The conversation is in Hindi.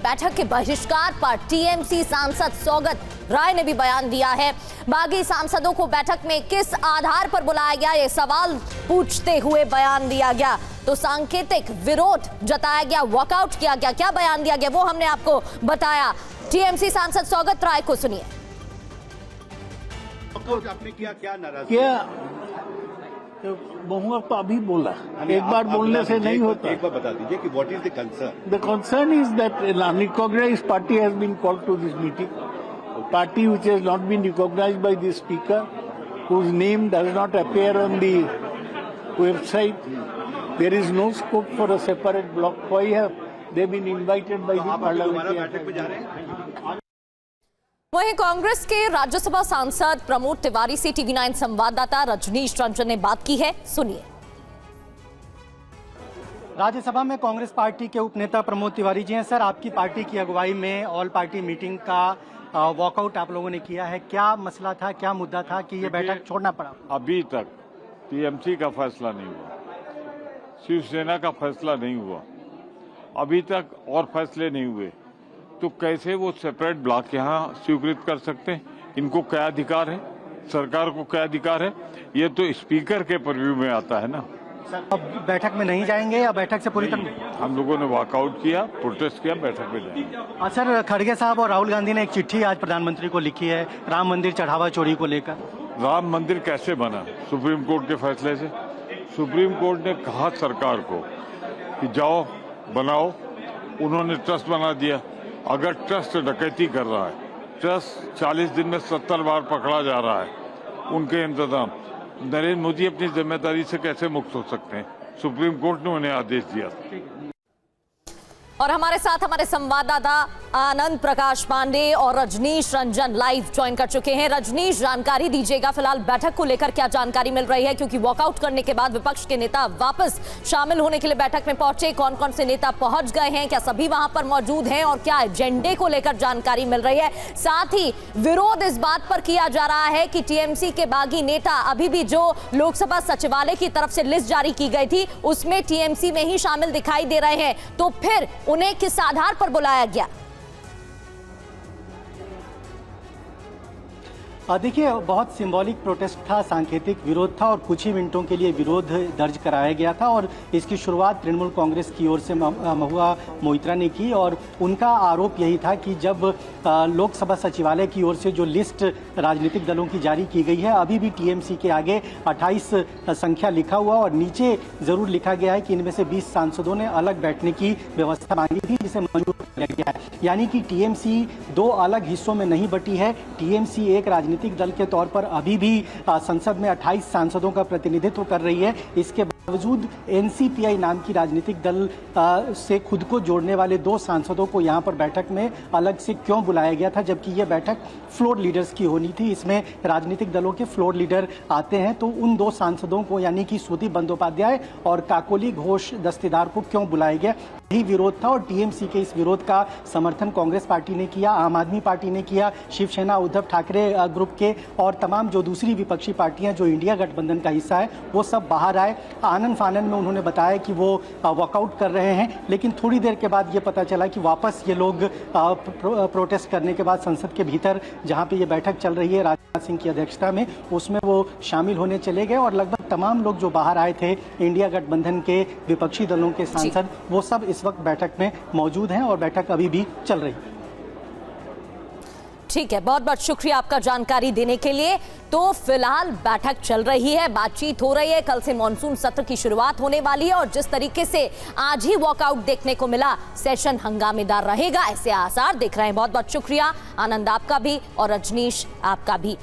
बैठक के बहिष्कार पर टीएमसी सांसद सौगत राय ने भी बयान दिया है। बागी सांसदों को बैठक में किस आधार पर बुलाया गया, ये सवाल पूछते हुए बयान दिया गया तो सांकेतिक विरोध जताया गया, वॉकआउट किया गया। क्या बयान दिया गया वो हमने आपको बताया। टीएमसी सांसद सौगत राय को सुनिए। आपने क्या नाराजगी? बहुआ तो अभी बोला, एक बार बोलने से नहीं होता। एक बार बता दीजिए कि what is the concern? The concern is that an unrecognized party has been called to this meeting. A party which has not been recognized by the speaker, whose name does not appear on the website. There is no scope for a separate block. Why have they been invited by the parliamentary? बैठक में जा रहे हैं। वहीं कांग्रेस के राज्यसभा सांसद प्रमोद तिवारी से टीवी9 संवाददाता रजनीश रंजन ने बात की है, सुनिए। राज्यसभा में कांग्रेस पार्टी के उपनेता प्रमोद तिवारी जी हैं। सर, आपकी पार्टी की अगुवाई में ऑल पार्टी मीटिंग का वॉकआउट आप लोगों ने किया है, क्या मसला था, क्या मुद्दा था कि ये बैठक छोड़ना पड़ा? अभी तक टीएमसी का फैसला नहीं हुआ, शिवसेना का फैसला नहीं हुआ, अभी तक और फैसले नहीं हुए, तो कैसे वो सेपरेट ब्लॉक यहाँ स्वीकृत कर सकते हैं? इनको क्या अधिकार है? सरकार को क्या अधिकार है? ये तो स्पीकर के परव्यू में आता है ना। सर, अब बैठक में नहीं जाएंगे या बैठक से पूरी तरह? हम लोगों ने वॉकआउट किया, प्रोटेस्ट किया, बैठक में जाएंगे। सर, खड़गे साहब और राहुल गांधी ने एक चिट्ठी आज प्रधानमंत्री को लिखी है राम मंदिर चढ़ावा चोरी को लेकर। राम मंदिर कैसे बना? सुप्रीम कोर्ट के फैसले से। सुप्रीम कोर्ट ने कहा सरकार को कि जाओ बनाओ, उन्होंने ट्रस्ट बना दिया। अगर ट्रस्ट डकैती कर रहा है, ट्रस्ट 40 दिन में 70 बार पकड़ा जा रहा है, उनके इंतजाम, नरेंद्र मोदी अपनी जिम्मेदारी से कैसे मुक्त हो सकते हैं? सुप्रीम कोर्ट ने उन्हें आदेश दिया। और हमारे साथ हमारे संवाददाता आनंद प्रकाश पांडे और रजनीश रंजन लाइव ज्वाइन कर चुके हैं। रजनीश, जानकारी दीजिएगा फिलहाल बैठक को लेकर क्या जानकारी मिल रही है, क्योंकि वॉकआउट करने के बाद विपक्ष के नेता वापस शामिल होने के लिए बैठक में पहुंचे। कौन कौन से नेता पहुंच गए हैं, क्या सभी वहां पर मौजूद हैं और क्या एजेंडे को लेकर जानकारी मिल रही है? साथ ही विरोध इस बात पर किया जा रहा है कि टीएमसी के बागी नेता अभी भी जो लोकसभा सचिवालय की तरफ से लिस्ट जारी की गई थी उसमें टीएमसी में ही शामिल दिखाई दे रहे हैं, तो फिर उन्हें किस आधार पर बुलाया गया? देखिए, बहुत सिंबॉलिक प्रोटेस्ट था, सांकेतिक विरोध था और कुछ ही मिनटों के लिए विरोध दर्ज कराया गया था और इसकी शुरुआत तृणमूल कांग्रेस की ओर से महुआ मोइत्रा ने की और उनका आरोप यही था कि जब लोकसभा सचिवालय की ओर से जो लिस्ट राजनीतिक दलों की जारी की गई है, अभी भी टीएमसी के आगे 28 संख्या लिखा हुआ और नीचे जरूर लिखा गया है कि इनमें से 20 सांसदों ने अलग बैठने की व्यवस्था मांगी थी, जिसे मंजूर किया गया है। यानी कि टीएमसी दो अलग हिस्सों में नहीं बटी है। टीएमसी एक राजनीतिक दल के तौर पर अभी भी संसद में 28 सांसदों का प्रतिनिधित्व कर रही है। इसके बावजूद एनसीपीआई नाम की राजनीतिक दल से खुद को जोड़ने वाले 2 सांसदों को यहां पर बैठक में अलग से क्यों बुलाया गया था, जबकि यह बैठक फ्लोर लीडर्स की होनी थी। इसमें राजनीतिक दलों के फ्लोर लीडर आते हैं, तो उन 2 सांसदों को यानी कि श्रुति बंदोपाध्याय और काकोली घोष दस्तेदार को क्यों बुलाया गया, यही विरोध था। और टीएमसी के इस विरोध का समर्थन कांग्रेस पार्टी ने किया, आम आदमी पार्टी ने किया, शिवसेना उद्धव ठाकरे ग्रुप के और तमाम जो दूसरी विपक्षी पार्टियां जो इंडिया गठबंधन का हिस्सा है वो सब बाहर आए। आनन फानन में उन्होंने बताया कि वो वॉकआउट कर रहे हैं, लेकिन थोड़ी देर के बाद ये पता चला कि वापस ये लोग प्रोटेस्ट करने के बाद संसद के भीतर जहां पे ये बैठक चल रही है राजनाथ सिंह की अध्यक्षता में, उसमें वो शामिल होने चले गए और लगभग तमाम लोग जो बाहर आए थे इंडिया गठबंधन के विपक्षी दलों के सांसद, वो सब इस वक्त बैठक में मौजूद हैं और बैठक अभी भी चल रही है। ठीक है, बहुत बहुत शुक्रिया आपका जानकारी देने के लिए। तो फिलहाल बैठक चल रही है, बातचीत हो रही है, कल से मॉनसून सत्र की शुरुआत होने वाली है और जिस तरीके से आज ही वॉकआउट देखने को मिला, सेशन हंगामेदार रहेगा, ऐसे आसार दिख रहे हैं। बहुत बहुत शुक्रिया आनंद आपका भी और रजनीश आपका भी।